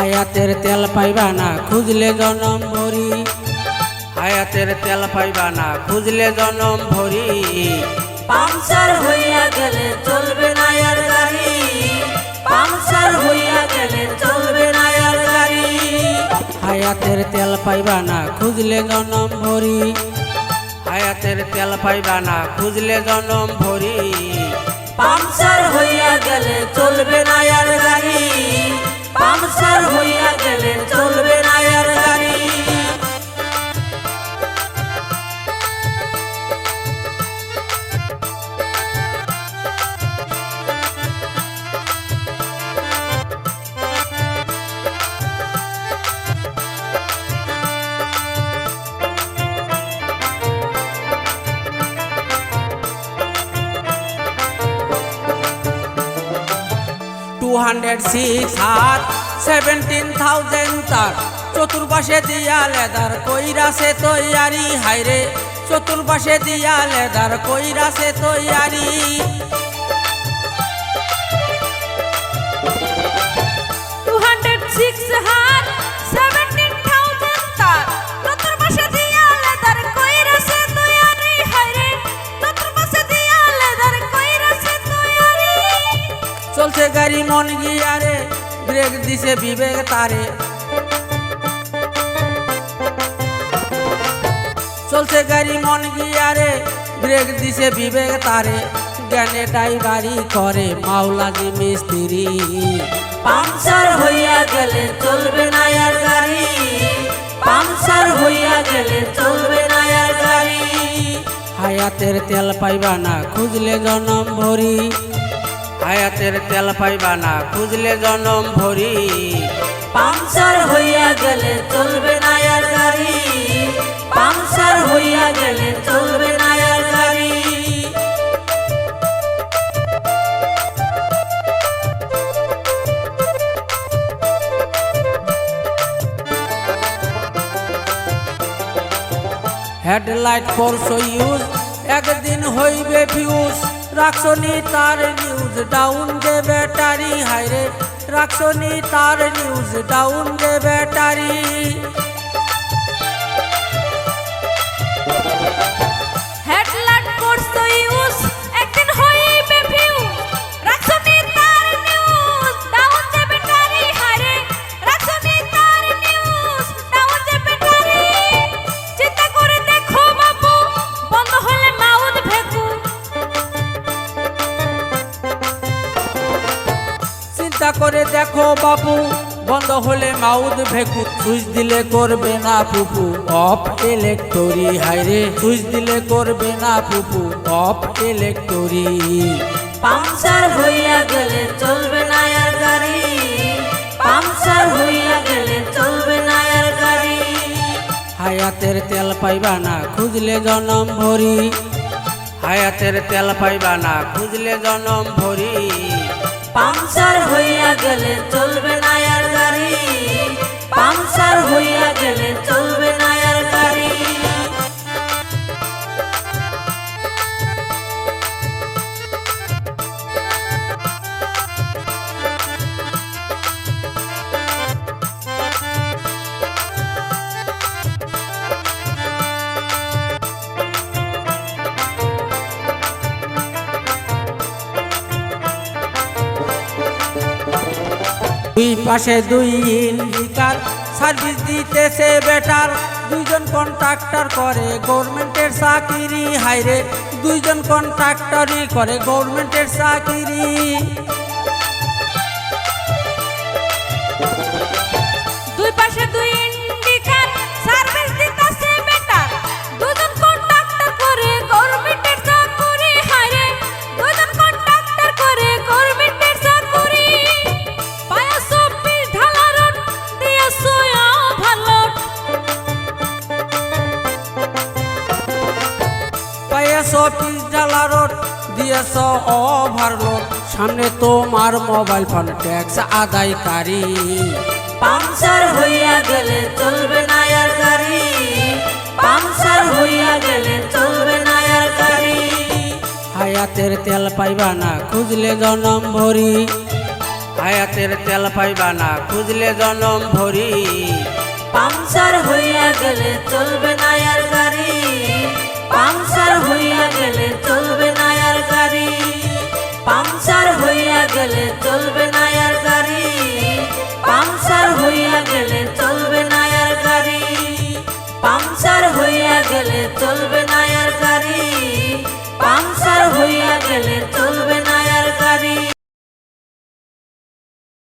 হায়াতের তেল পাইবা না খুঁজলে জনম ভরি, হায়াতের তেল পাইবা না খুঁজলে জনম ভরি। পাংচার হইয়া গেলে চলবে না আর গাড়ি, পাংচার হইয়া গেলে চলবে না আর গাড়ি। হায়াতের তেল পাইবা না খুঁজলে জনম ভরি, হায়াতের তেল পাইবা না খুঁজলে জনম ভরি। পাংচার হইয়া গেলে চলবে না আর গাড়ি, পাংচার হইয়া গেলে চলবে না আর গাড়ি। 206 হাত 17,000 তার, চতুর্পাশে দিয়া লেদার কইরাছে তৈয়ারি। হাইরে চতুর্পাশে দিয়া লেদার কইরাছে তৈয়ারি। 206 হাত 17,000 তার, চতুর্পাশে দিয়া লেদার কইরাছে তৈয়ারি। হাইরে চতুর্পাশে দিয়া লেদার কইরাছে তৈয়ারি। চলছে গাড়ি মন গিয়ারে, ব্রেক দিছে বিবেক তারে। চলছে গাড়ি মন গিয়ারে, ব্রেক দিছে বিবেক তারে। জ্ঞানে ড্রাইভারি করে মাওলাজি মিস্ত্রি। পাংচার হইয়া গেলে চলবে না আর গাড়ি, পাংচার হইয়া গেলে চলবে না আর গাড়ি। হায়াতের তেল পাইবা না খুঁজলে জনম ভরি, হায়াতের তেল পাইবা না খুঁজলে জনম ভরি। পাংচার হইয়া গেলে চলবে না আর গাড়ি, পাংচার হইয়া গেলে চলবে না আর গাড়ি। হেডলাইট করছো ইউজ, একদিন হইবে ফিউজ। রাখছনি তার নিউজ, ডাউন দে ব্যাটারি। হাইরে রাখছনি তার নিউজ, ডাউন দে ব্যাটারি। হেডলাইট করছো ইউজ, একদিন হইবে ফিউজ। রাখছনি তার নিউজ, ডাউন দে ব্যাটারি। হাইরে রাখছনি তার নিউজ, ডাউন দে ব্যাটারি। চিন্তা করে দেখো বাবু, বন্ধ হলে মাউথ ভেকু। চিন্তা করে দেখো বাপু, বন্ধ হলে মাউথ ভেকু। সুইচ দিলে করবে না পুপু, অফ ইলেকট্রি। হাইরে সুইচ দিলে করবে না পুপু, অফ ইলেকট্রি। পাংচার হইয়া গেলে চলবে না আর গাড়ি, পাংচার হইয়া গেলে চলবে না আর গাড়ি। হায়াতের তেল পাইবা না খুঁজলে জনম ভরি, হায়াতের তেল পাইবা না খুঁজলে জনম ভরি। পাংচার হইয়া গেলে চলবে না আর গাড়ি, পাংচার হইয়া গেলে চলবে না আর গাড়ি। দুই পাশে দুই ইন্ডিকার, সার্ভিস দিতেছে বেটার। দুইজন কন্ট্রাক্টর করে গভর্নমেন্টের চাকরি। হাইরে দুইজন কন্ট্রাক্টরই করে গভর্নমেন্টের চাকরি। দুই পাশে দুই ইন্ডিকার, সার্ভিস দিতেছে বেটার। দুজন কন্ট্রাক্টর করে গভর্নমেন্টের চাকরি। হাইরে দুজন কন্ট্রাক্টর করে গভর্নমেন্টের চাকরি। পায়া 24 ঢালা রোড দিয়েছো ওভারলোড। পায়ে 24 ডালা রোড দিয়েছ ওভারলোড। সামনে তোমার মোবাইল ফোন ট্যাক্স আদায়কারী। পাংচার হইয়া গেলে চলবে না আর গাড়ি, পাংচার হইয়া গেলে চলবে না আর গাড়ি। হায়াতের তেল পাইবা না খুঁজলে জনম ভরি, হায়াতের তেল পাইবা না খুঁজলে জনম ভরি। পাংচার হইয়া গেলে চলবে না আর গাড়ি, পাংচার হইয়া গেলে চলবে না আর গাড়ি, পাংচার হইয়া গেলে চলবে না আর গাড়ি, পাংচার হইয়া গেলে চলবে না আর গাড়ি, পাংচার হইয়া গেলে চলবে না আর গাড়ি, পাংচার হইয়া গেলে চলবে না আর গাড়ি।